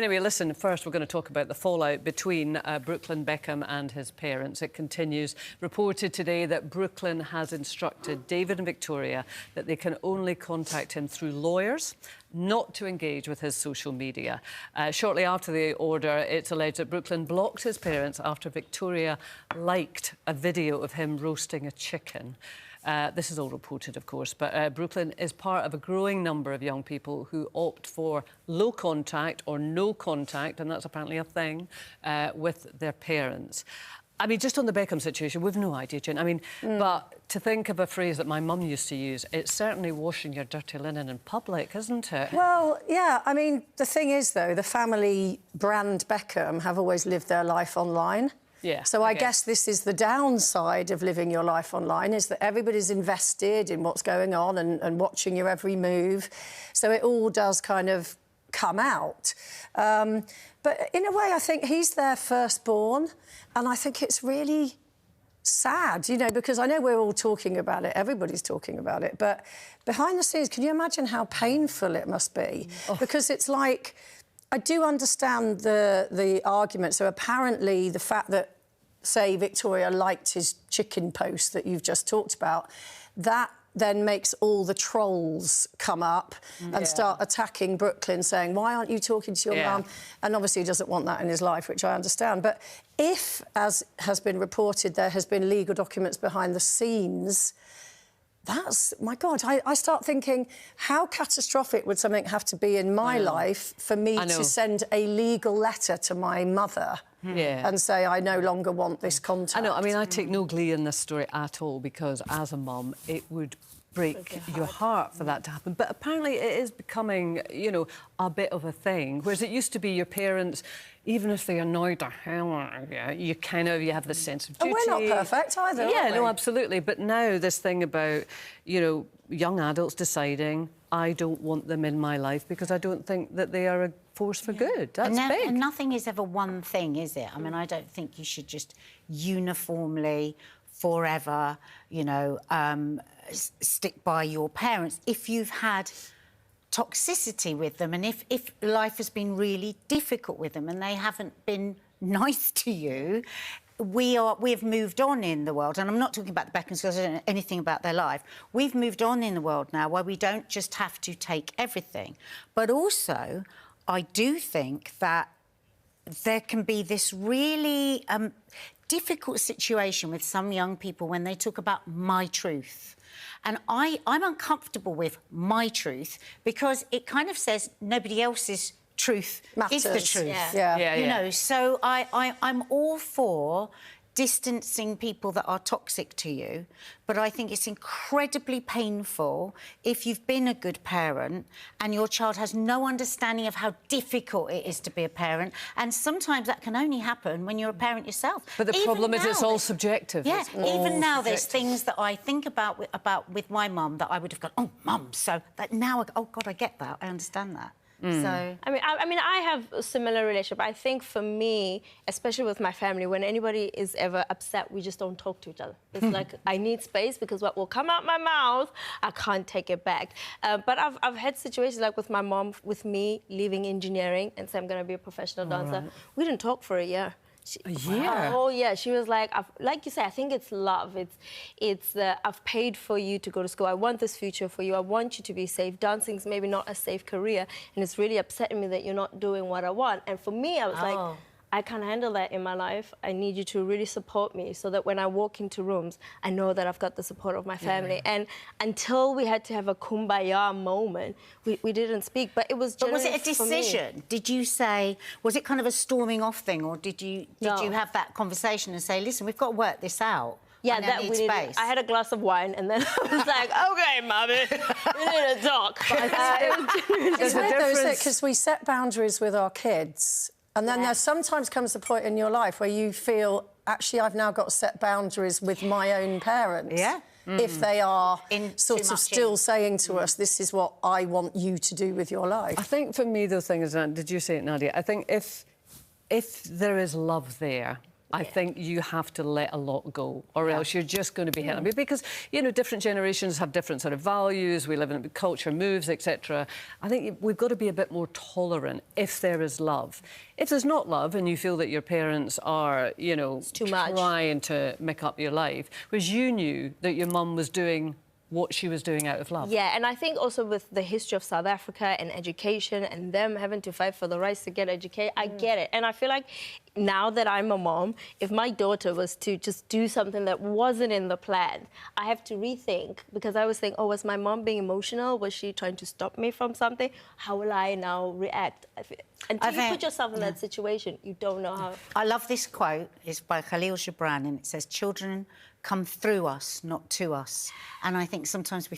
Anyway, listen, first we're going to talk about the fallout between Brooklyn Beckham and his parents. It continues. Reported today that Brooklyn has instructed David and Victoria that they can only contact him through lawyers, not to engage with his social media. Shortly after the order, it's alleged that Brooklyn blocked his parents after Victoria liked a video of him roasting a chicken. This is all reported, of course, but Brooklyn is part of a growing number of young people who opt for low contact or no contact, and that's apparently a thing, with their parents. I mean, just on the Beckham situation, we've no idea, Jen. I mean, but to think of a phrase that my mum used to use, it's certainly washing your dirty linen in public, isn't it? Well, yeah, I mean, the thing is, though, the family brand Beckham have always lived their life online. Yeah. So I guess this is the downside of living your life online, is that everybody's invested in what's going on and watching your every move. So it all does kind of come out. But in a way, I think he's their firstborn, and I think it's really sad, you know, because I know we're all talking about it, everybody's talking about it, but behind the scenes, can you imagine how painful it must be? Oh. Because it's like, I do understand the argument. So apparently the fact that, say, Victoria liked his chicken post that you've just talked about, that then makes all the trolls come up and start attacking Brooklyn, saying, why aren't you talking to your mum? And obviously he doesn't want that in his life, which I understand. But if, as has been reported, there has been legal documents behind the scenes, that's, my God, I start thinking, how catastrophic would something have to be in my life for me to send a legal letter to my mother and say, I no longer want this contact? I know, I mean, I take no glee in this story at all, because as a mum, it would break your heart for that to happen. But apparently it is becoming, you know, a bit of a thing, whereas it used to be your parents, even if they annoyed the hell out of you, you kind of, you have this sense of duty. And we're not perfect either, yeah, are we? no, absolutely. But now this thing about, you know, young adults deciding, I don't want them in my life because I don't think that they are a force for good. That's big. And nothing is ever one thing, is it? I mean, I don't think you should just uniformly, forever, you know, stick by your parents. If you've had toxicity with them, and if life has been really difficult with them and they haven't been nice to you, we've moved on in the world, and I'm not talking about the Beckhams because I don't know anything about their life. We've moved on in the world now where we don't just have to take everything. But also, I do think that there can be this really difficult situation with some young people when they talk about my truth. And I'm uncomfortable with my truth because it kind of says nobody else's truth is the truth. You know, so I'm all for distancing people that are toxic to you, but I think it's incredibly painful if you've been a good parent and your child has no understanding of how difficult it is to be a parent, and sometimes that can only happen when you're a parent yourself. But the problem is it's all subjective. Yeah, even now there's things that I think about with my mum that I would have gone, oh, mum, so that now, oh, God, I get that, I understand that. So I mean, I have a similar relationship. I think for me, especially with my family, when anybody is ever upset, we just don't talk to each other. It's like I need space because what will come out my mouth, I can't take it back. But I've had situations like with my mom, with me leaving engineering and saying I'm going to be a professional dancer. We didn't talk for a year. A year? Oh, yeah. She was like, like you say, I think it's love. It's I've paid for you to go to school. I want this future for you. I want you to be safe. Dancing's maybe not a safe career, and it's really upsetting me that you're not doing what I want. And for me, I was like, I can't handle that in my life. I need you to really support me so that when I walk into rooms, I know that I've got the support of my family. And until we had to have a kumbaya moment, we didn't speak. But it was But was it a decision? Did you say, was it kind of a storming off thing, or did you have that conversation and say, listen, we've got to work this out? Yeah, that we needed. I had a glass of wine and then I was like, OK, Mummy, we need to talk. It's weird, though, isn't it? Because we set boundaries with our kids, and then there sometimes comes a point in your life where you feel, actually, I've now got to set boundaries with my own parents. Yeah. If they are sort of still saying to us, this is what I want you to do with your life. I think for me, the thing is, did you say it, Nadia? I think if there is love there, I think you have to let a lot go, or else you're just going to be hit. Because, you know, different generations have different sort of values. We live in culture, moves, etc. I think we've got to be a bit more tolerant if there is love. If there's not love and you feel that your parents are, you know, trying to make up your life, whereas you knew that your mum was doing what she was doing out of love. Yeah, and I think also with the history of South Africa and education and them having to fight for the rights to get educated, I get it. And I feel like now that I'm a mom, if my daughter was to just do something that wasn't in the plan, I have to rethink, because I was thinking, oh, was my mom being emotional? Was she trying to stop me from something? How will I now react? Until you put yourself in that situation, you don't know how. I love this quote. It's by Khalil Gibran, and it says, "Children come through us, not to us." And I think sometimes we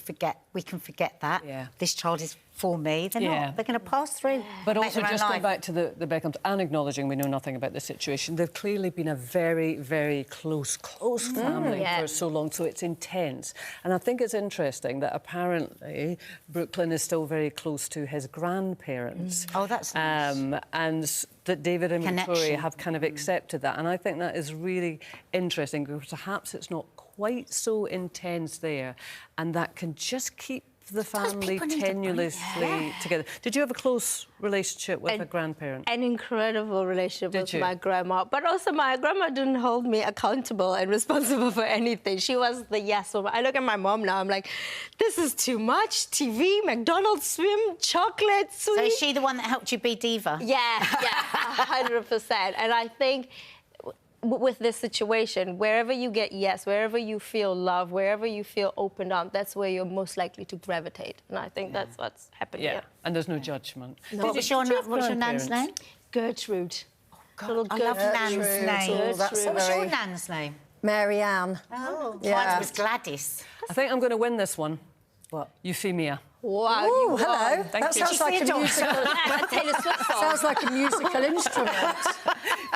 can forget that. Yeah. This child is for me. They're not. They're going to pass through. But also, just going back to the Beckhams and acknowledging we know nothing about the situation, they've clearly been a very, very close family for so long, so it's intense. And I think it's interesting that apparently Brooklyn is still very close to his grandparents. Oh, that's nice. And that David and Victoria have kind of accepted that. And I think that is really interesting, because perhaps it's not quite so intense there, and that can just keep the family tenuously together. Did you have a close relationship with a grandparent? An incredible relationship with my grandma. But also my grandma didn't hold me accountable and responsible for anything. She was the yes woman. I look at my mom now, I'm like, this is too much. TV, McDonald's, swim, chocolate, sweet. So is she the one that helped you be diva? Yeah, 100%. And I think with this situation, wherever you get yes, wherever you feel love, wherever you feel opened up, that's where you're most likely to gravitate. And I think that's what's happened here. And there's no judgment. No. What's your nan's name? Gertrude. Oh, God, I love Nan's name. What's your nan's name? Mary Ann. Oh, mine was Gladys. I think I'm going to win this one. What? Euphemia. Wow, ooh, hello. Thank you. Sounds like a musical. Sounds like a musical instrument.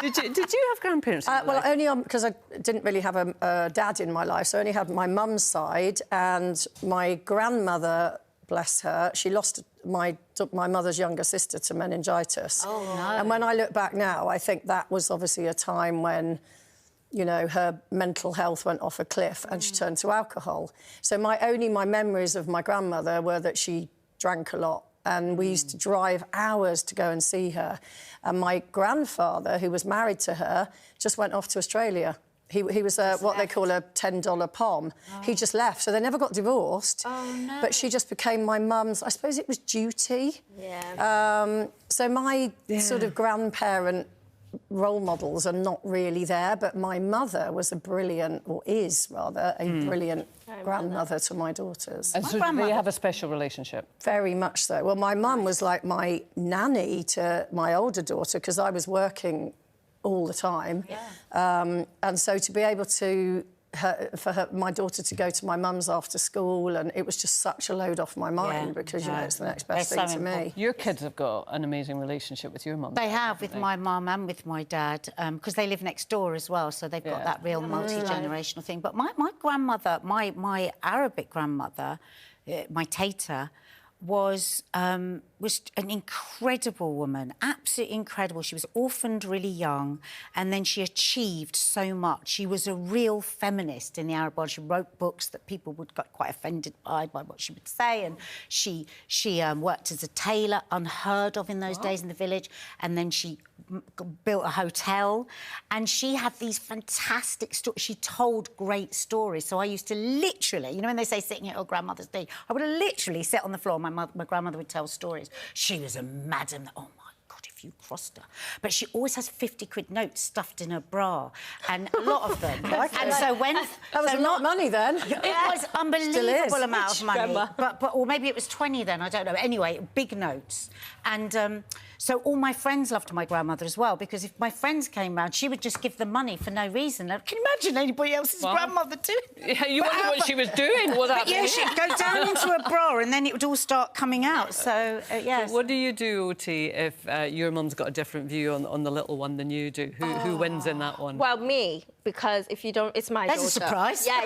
Did you have grandparents? Well, only because I didn't really have a dad in my life, so I only had my mum's side, and my grandmother, bless her, she lost my mother's younger sister to meningitis. Oh no! And when I look back now, I think that was obviously a time when, you know, her mental health went off a cliff and she turned to alcohol. So my memories of my grandmother were that she drank a lot, and we used to drive hours to go and see her. And my grandfather, who was married to her, just went off to Australia. He was what they call a $10 POM. Oh. He just left, so they never got divorced. Oh, no. But she just became my mum's, I suppose it was duty. Yeah. So my sort of grandparent role models are not really there, but my mother was is a brilliant grandmother to my daughters. And so do they have a special relationship? Very much so. Well, my mum was like my nanny to my older daughter, because I was working all the time. Yeah. And so to be able to my daughter to go to my mum's after school, and it was just such a load off my mind, because, you know, it's the next best thing to me. Your kids have got an amazing relationship with your mum. They have, with my mum and with my dad, because they live next door as well, so they've got that real multi-generational thing. But my grandmother, my Arabic grandmother, my Tata, was an incredible woman, absolutely incredible. She was orphaned really young, and then she achieved so much. She was a real feminist in the Arab world. She wrote books that people would get quite offended by what she would say, and she worked as a tailor, unheard of in those days in the village, and then she built a hotel, and she had these fantastic stories. She told great stories. So I used to literally, you know, when they say sitting at your grandmother's knee, I would literally sit on the floor. My grandmother would tell stories. She was a madam that, oh my God, if you crossed her. But she always has 50-quid notes stuffed in her bra, and a lot of them. And so when that was a lot of money then. It was unbelievable amount of money. But or maybe it was 20 then. I don't know. Anyway, big notes. And so all my friends loved my grandmother as well, because if my friends came round, she would just give them money for no reason. Can you imagine anybody else's grandmother doing? Yeah, you wonder what she was doing. Yeah, she'd go down into her bra, and then it would all start coming out. So, yes. What do you do, Oti, if your your mum's got a different view on the little one than you do. Who wins in that one? Well, me, because if you don't, it's my daughter. That's a surprise. Yeah,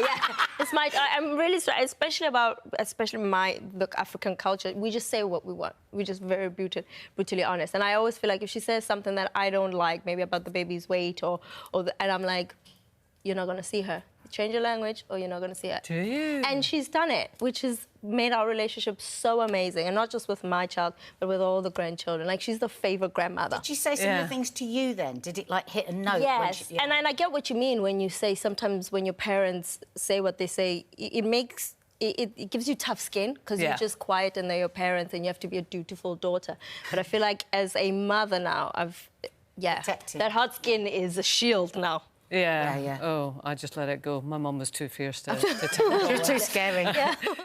it's my. I'm really sorry, especially the African culture. We just say what we want. We're just very brutally honest. And I always feel like if she says something that I don't like, maybe about the baby's weight and I'm like, you're not gonna see her. Change your language, or you're not gonna see her. Do you? And she's done it, which has made our relationship so amazing, and not just with my child, but with all the grandchildren. Like, she's the favourite grandmother. Did she say similar things to you then? Did it, like, hit a note? Yes, and I get what you mean when you say sometimes when your parents say what they say, it gives you tough skin because you're just quiet and they're your parents and you have to be a dutiful daughter. But I feel like as a mother now, Protected. that hard skin is a shield now. Yeah. Oh, I just let it go. My mum was too fierce to tackle. You're too scary. Yeah.